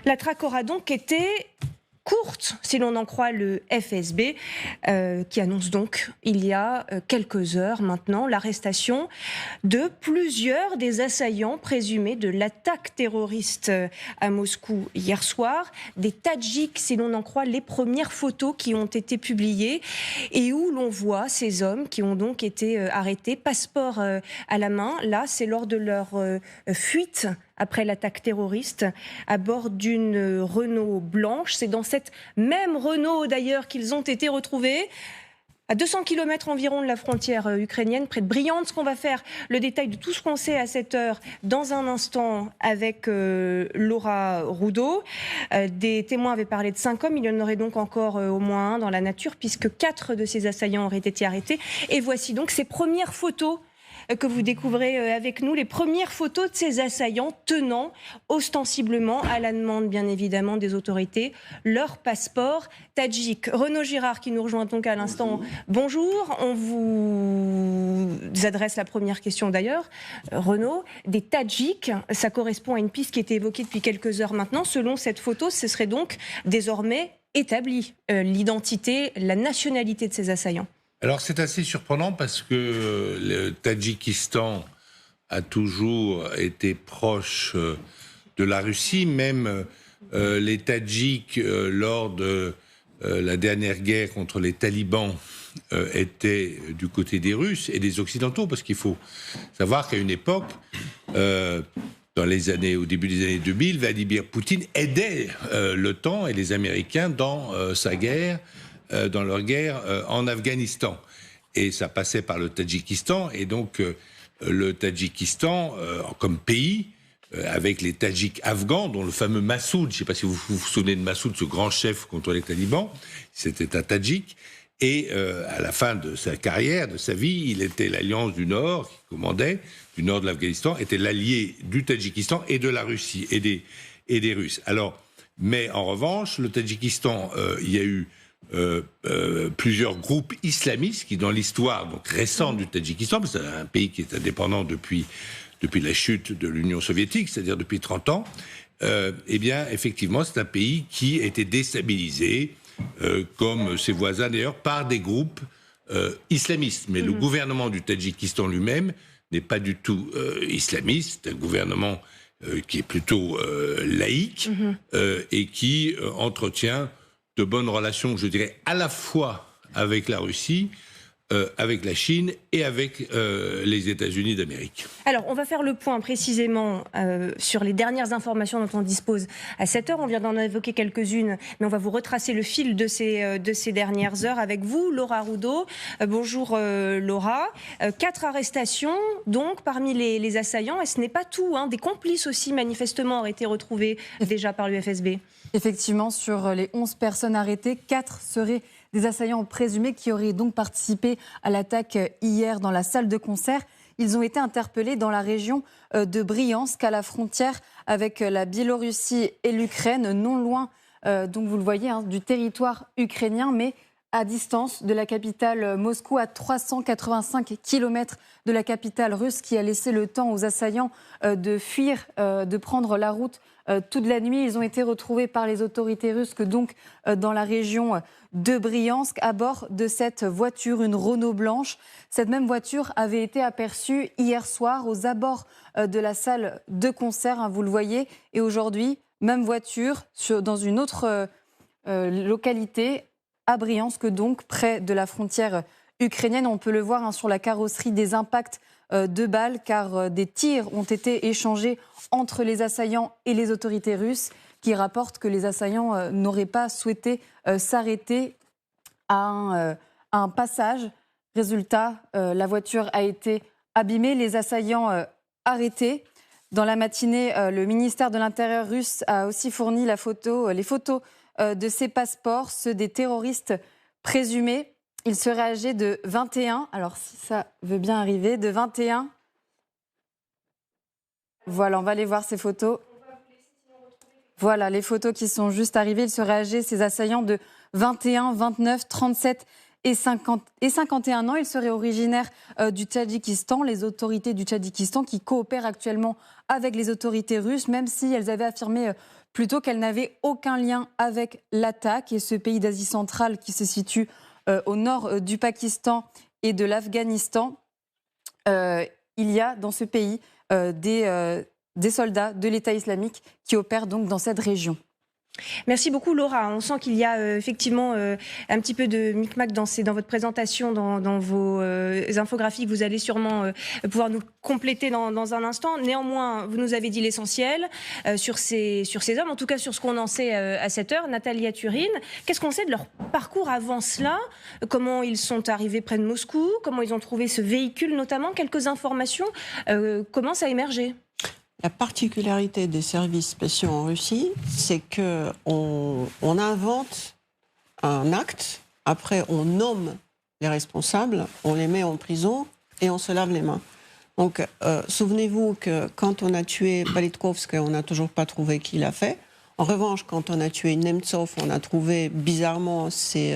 La traque aura donc été courte, si l'on en croit le FSB, qui annonce donc, il y a quelques heures maintenant, l'arrestation de plusieurs des assaillants présumés de l'attaque terroriste à Moscou hier soir. Des Tadjiks, si l'on en croit les premières photos qui ont été publiées, et où l'on voit ces hommes qui ont donc été arrêtés, passeport à la main. Là, c'est lors de leur fuite après l'attaque terroriste, à bord d'une Renault blanche. C'est dans cette même Renault, d'ailleurs, qu'ils ont été retrouvés, à 200 km environ de la frontière ukrainienne, près de Bryansk. On va faire le détail de tout ce qu'on sait à cette heure dans un instant avec Laura Roudot. Des témoins avaient parlé de 5 hommes. Il y en aurait donc encore au moins un dans la nature, puisque 4 de ces assaillants auraient été arrêtés. Et voici donc ces premières photos que vous découvrez avec nous, les premières photos de ces assaillants tenant ostensiblement, à la demande bien évidemment des autorités, leur passeport tadjik. Renaud Girard qui nous rejoint donc à l'instant. Bonjour, on vous adresse la première question d'ailleurs. Renaud, des Tadjiks, ça correspond à une piste qui était évoquée depuis quelques heures maintenant. Selon cette photo, ce serait donc désormais établi l'identité, la nationalité de ces assaillants. Alors c'est assez surprenant parce que le Tadjikistan a toujours été proche de la Russie, même les Tadjiks lors de la dernière guerre contre les talibans étaient du côté des Russes et des Occidentaux, parce qu'il faut savoir qu'à une époque, au début des années 2000, Vladimir Poutine aidait l'OTAN et les Américains dans dans leur guerre en Afghanistan. Et ça passait par le Tadjikistan. Et donc, le Tadjikistan, comme pays, avec les Tadjiks afghans, dont le fameux Massoud, je ne sais pas si vous vous souvenez de Massoud, ce grand chef contre les talibans, c'était un Tadjik. Et à la fin de sa carrière, de sa vie, il était l'Alliance du Nord, qui commandait, du nord de l'Afghanistan, était l'allié du Tadjikistan et de la Russie, et des Russes. Alors, mais en revanche, le Tadjikistan, il y a eu plusieurs groupes islamistes qui, dans l'histoire donc récente du Tadjikistan, parce que c'est un pays qui est indépendant depuis la chute de l'Union soviétique, c'est-à-dire depuis 30 ans, eh bien, effectivement, c'est un pays qui a été déstabilisé, comme ses voisins d'ailleurs, par des groupes islamistes. Mais le gouvernement du Tadjikistan lui-même n'est pas du tout islamiste, c'est un gouvernement qui est plutôt laïque et qui entretient de bonnes relations, je dirais, à la fois avec la Russie, avec la Chine et avec les États-Unis d'Amérique. Alors, on va faire le point précisément sur les dernières informations dont on dispose à cette heure. On vient d'en évoquer quelques-unes, mais on va vous retracer le fil de ces dernières heures avec vous, Laura Roudot. Bonjour Laura. 4 arrestations, donc, parmi les assaillants, et ce n'est pas tout, hein. Des complices aussi, manifestement, auraient été retrouvés déjà par l'UFSB. Effectivement, sur les 11 personnes arrêtées, 4 seraient des assaillants présumés qui auraient donc participé à l'attaque hier dans la salle de concert. Ils ont été interpellés dans la région de Bryansk, à la frontière avec la Biélorussie et l'Ukraine, non loin, donc vous le voyez, hein, du territoire ukrainien, mais à distance de la capitale Moscou, à 385 km de la capitale russe, qui a laissé le temps aux assaillants de fuir, de prendre la route toute la nuit. Ils ont été retrouvés par les autorités russes donc dans la région de Bryansk, à bord de cette voiture, une Renault blanche. Cette même voiture avait été aperçue hier soir aux abords de la salle de concert, hein, vous le voyez. Et aujourd'hui, même voiture dans une autre localité, à Bryansk, donc près de la frontière ukrainienne. On peut le voir, hein, sur la carrosserie, des impacts de balles, car des tirs ont été échangés entre les assaillants et les autorités russes, qui rapportent que les assaillants n'auraient pas souhaité s'arrêter à un passage. Résultat, la voiture a été abîmée, les assaillants arrêtés. Dans la matinée, le ministère de l'Intérieur russe a aussi fourni les photos de ces passeports, ceux des terroristes présumés. Ils seraient âgés de 21, alors si ça veut bien arriver, de 21. Voilà, on va aller voir ces photos. Voilà, les photos qui sont juste arrivées. Ils seraient âgés, ces assaillants, de 21, 29, 37 et 51 ans. Ils seraient originaires du Tadjikistan. Les autorités du Tadjikistan qui coopèrent actuellement avec les autorités russes, même si elles avaient affirmé plutôt qu'elle n'avait aucun lien avec l'attaque. Et ce pays d'Asie centrale qui se situe au nord du Pakistan et de l'Afghanistan, il y a dans ce pays des soldats de l'État islamique qui opèrent donc dans cette région. Merci beaucoup Laura. On sent qu'il y a effectivement un petit peu de micmac dans votre présentation, dans vos infographies que vous allez sûrement pouvoir nous compléter dans un instant. Néanmoins, vous nous avez dit l'essentiel sur ces hommes, en tout cas sur ce qu'on en sait à cette heure. Natalia Turin, qu'est-ce qu'on sait de leur parcours avant cela? Comment ils sont arrivés près de Moscou? Comment ils ont trouvé ce véhicule notamment? Quelques informations commencent à émerger. La particularité des services spéciaux en Russie, c'est qu'on invente un acte, après on nomme les responsables, on les met en prison et on se lave les mains. Donc souvenez-vous que quand on a tué Politkovsk, on n'a toujours pas trouvé qui l'a fait. En revanche, quand on a tué Nemtsov, on a trouvé bizarrement ces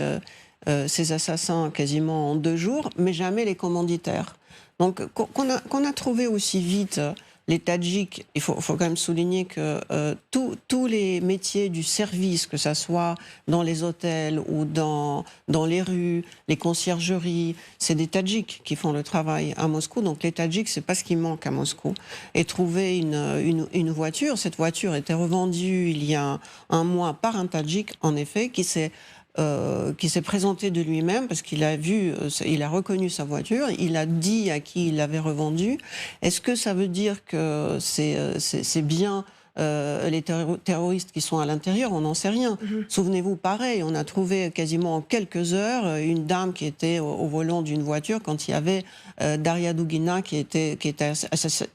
assassins quasiment en 2 jours, mais jamais les commanditaires. Donc qu'on a trouvé aussi vite les Tadjiks, il faut quand même souligner que tous les métiers du service, que ça soit dans les hôtels ou dans les rues, les conciergeries, c'est des Tadjiks qui font le travail à Moscou. Donc les Tadjiks, c'est pas ce qui manque à Moscou. Et trouver une voiture, cette voiture était revendue il y a un mois par un Tadjik, en effet, qui s'est présenté de lui-même parce qu'il a vu, il a reconnu sa voiture, il a dit à qui il l'avait revendue. Est-ce que ça veut dire que c'est bien les terroristes qui sont à l'intérieur? On n'en sait rien. Souvenez-vous, pareil, on a trouvé quasiment en quelques heures une dame qui était au volant d'une voiture quand il y avait Daria Dugina qui était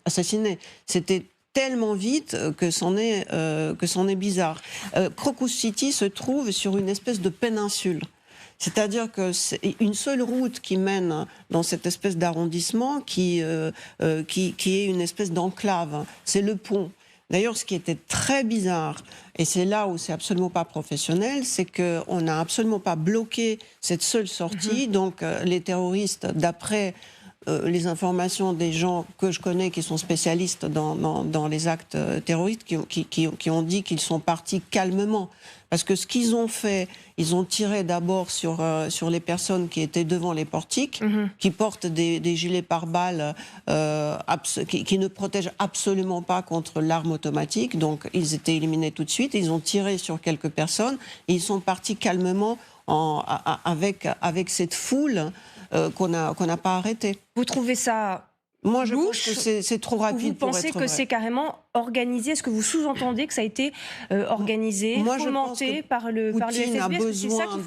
assassinée. C'était tellement vite que c'en est bizarre. Crocus City se trouve sur une espèce de péninsule. C'est-à-dire que c'est une seule route qui mène dans cette espèce d'arrondissement qui est une espèce d'enclave. C'est le pont. D'ailleurs, ce qui était très bizarre, et c'est là où c'est absolument pas professionnel, c'est qu'on n'a absolument pas bloqué cette seule sortie. Donc les terroristes, d'après les informations des gens que je connais qui sont spécialistes dans les actes terroristes, qui ont dit qu'ils sont partis calmement. Parce que ce qu'ils ont fait, ils ont tiré d'abord sur les personnes qui étaient devant les portiques, qui portent des gilets pare-balles qui ne protègent absolument pas contre l'arme automatique. Donc ils étaient éliminés tout de suite. Ils ont tiré sur quelques personnes et ils sont partis calmement avec cette foule qu'on n'a pas arrêtée. Vous trouvez ça Moi, je louche, pense que c'est trop rapide pour être vrai. Vous pensez que c'est carrément organisé? Est-ce que vous sous-entendez que ça a été organisé, fomenté par le FSB? Poutine a besoin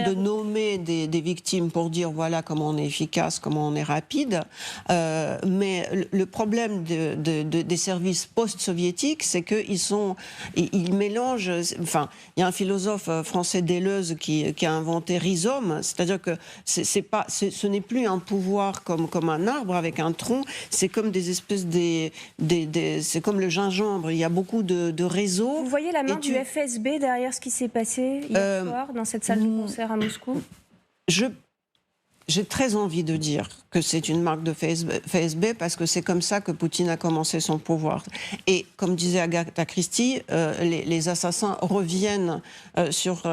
de nommer des victimes pour dire voilà comment on est efficace, comment on est rapide. Mais le problème des services post-soviétiques, c'est qu'ils mélangent... Enfin, il y a un philosophe français, Deleuze, qui a inventé rhizome, c'est-à-dire que ce n'est plus un pouvoir comme un arbre avec un tronc, c'est comme des espèces c'est comme le gingembre, il y a beaucoup de réseaux. Vous voyez la main du FSB derrière ce qui s'est passé hier soir dans cette salle de concert à Moscou? J'ai très envie de dire que c'est une marque de FSB parce que c'est comme ça que Poutine a commencé son pouvoir. Et comme disait Agatha Christie, les assassins reviennent sur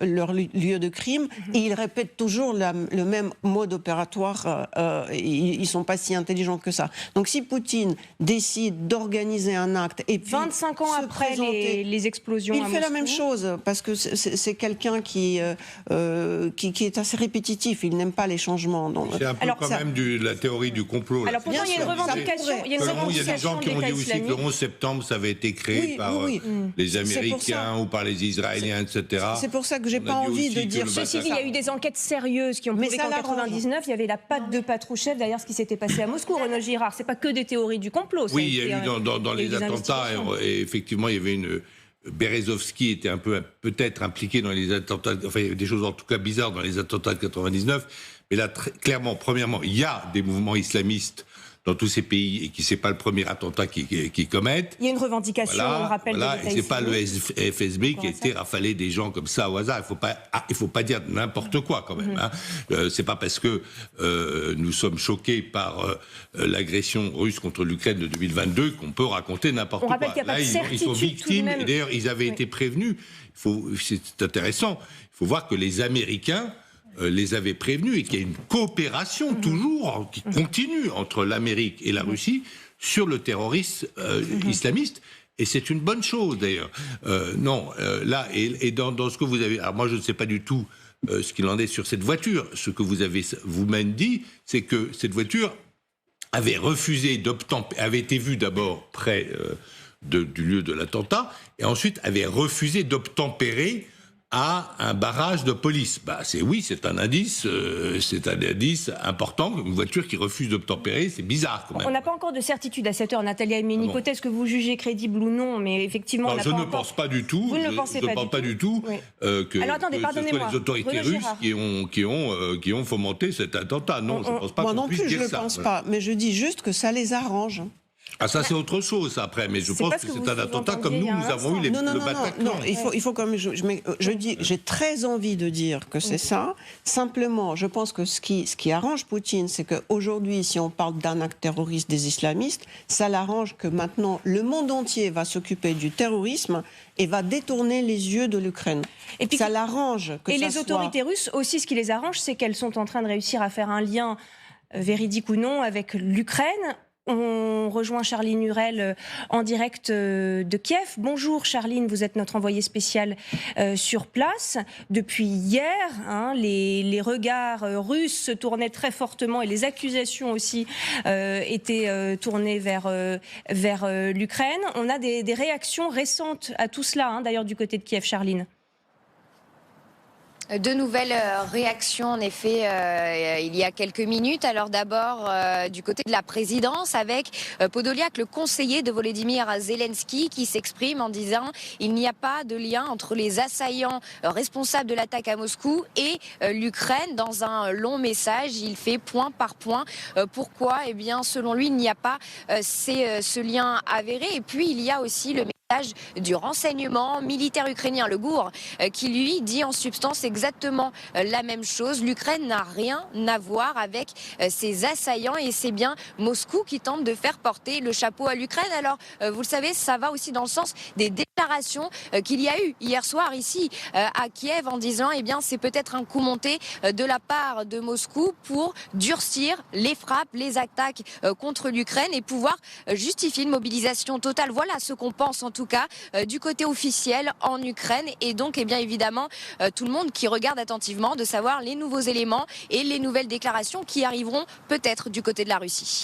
leur lieu de crime et ils répètent toujours le même mode opératoire. Ils ne sont pas si intelligents que ça. Donc si Poutine décide d'organiser un acte et puis 25 ans après les explosions à Moscou, il fait la même chose parce que c'est quelqu'un qui est assez répétitif. Il n'aime pas les changements. C'est un peu quand même la théorie du complot. Alors pourtant, il y a une revendication. Il y a des gens qui ont dit aussi que le 11 septembre, ça avait été créé par les Américains ou par les Israéliens, etc. C'est pour ça que j'ai pas envie de dire ça. Ceci dit, il y a eu des enquêtes sérieuses qui ont prouvé qu'en 99, il y avait la patte de Patrouchev derrière ce qui s'était passé à Moscou. Renaud Girard, c'est pas que des théories du complot. Oui, il y a eu dans les attentats, et effectivement, il y avait Berezovski était peut-être impliqué dans les attentats, enfin il y avait des choses en tout cas bizarres dans les attentats de 99, mais là clairement, premièrement, il y a des mouvements islamistes dans tous ces pays et que c'est pas le premier attentat qu'ils commettent. Il y a une revendication, on le rappelle. Et c'est pas le FSB qui a été rafalé des gens comme ça au hasard. Il faut pas dire n'importe quoi quand même. C'est pas parce que nous sommes choqués par l'agression russe contre l'Ukraine de 2022 qu'on peut raconter n'importe quoi. On rappelle qu'il n'y a pas de certitude. Ils sont victimes. Et d'ailleurs, ils avaient été prévenus. C'est intéressant. Il faut voir que les Américains les avaient prévenus et qu'il y a une coopération toujours qui continue entre l'Amérique et la Russie sur le terrorisme islamiste. Et c'est une bonne chose d'ailleurs. Là, et dans ce que vous avez... Alors moi, je ne sais pas du tout ce qu'il en est sur cette voiture. Ce que vous avez vous-même dit, c'est que cette voiture avait refusé avait été vue d'abord près du lieu de l'attentat, et ensuite avait refusé d'obtempérer à un barrage de police. C'est un indice important. Une voiture qui refuse d'obtempérer, c'est bizarre quand même. On n'a pas encore de certitude à cette heure, Nathalie, mais une hypothèse que vous jugez crédible ou non, mais effectivement... je ne pense pas du tout. Vous ne le pensez pas du tout. Je ne pense pas du tout que Alors attendez, pardonnez-moi. ce soit les autorités russes qui ont fomenté cet attentat. Non, je ne pense pas moi qu'on non puisse plus, dire ça. je ne pense pas. Mais je dis juste que ça les arrange. Ah, ça, c'est autre chose, après, mais je pense que c'est un attentat comme nous avons eu le Bataclan. Non, il faut comme je dis, j'ai très envie de dire que c'est ça. Simplement, je pense que ce qui arrange Poutine, c'est qu'aujourd'hui, si on parle d'un acte terroriste des islamistes, ça l'arrange que maintenant, le monde entier va s'occuper du terrorisme et va détourner les yeux de l'Ukraine. Et puis, ça l'arrange que ça soit... Et les autorités russes aussi, ce qui les arrange, c'est qu'elles sont en train de réussir à faire un lien véridique ou non avec l'Ukraine. On rejoint Charline Hurel en direct de Kiev. Bonjour Charline, vous êtes notre envoyée spéciale sur place. Depuis hier, les regards russes se tournaient très fortement et les accusations aussi étaient tournées vers l'Ukraine. On a des réactions récentes à tout cela, d'ailleurs du côté de Kiev, Charline. De nouvelles réactions, en effet, il y a quelques minutes. Alors d'abord, du côté de la présidence, avec Podolyak, le conseiller de Volodymyr Zelensky, qui s'exprime en disant « Il n'y a pas de lien entre les assaillants responsables de l'attaque à Moscou et l'Ukraine ». Dans un long message, il fait point par point. Pourquoi ? Eh bien, selon lui, il n'y a pas ce lien avéré. Et puis, il y a aussi le du renseignement militaire ukrainien, le GUR, qui lui dit en substance exactement la même chose. L'Ukraine n'a rien à voir avec ces assaillants et c'est bien Moscou qui tente de faire porter le chapeau à l'Ukraine. Alors, vous le savez, ça va aussi dans le sens des déclarations qu'il y a eu hier soir ici à Kiev en disant, eh bien, c'est peut-être un coup monté de la part de Moscou pour durcir les frappes, les attaques contre l'Ukraine et pouvoir justifier une mobilisation totale. Voilà ce qu'on pense en tout cas du côté officiel en Ukraine et donc bien évidemment tout le monde qui regarde attentivement de savoir les nouveaux éléments et les nouvelles déclarations qui arriveront peut-être du côté de la Russie.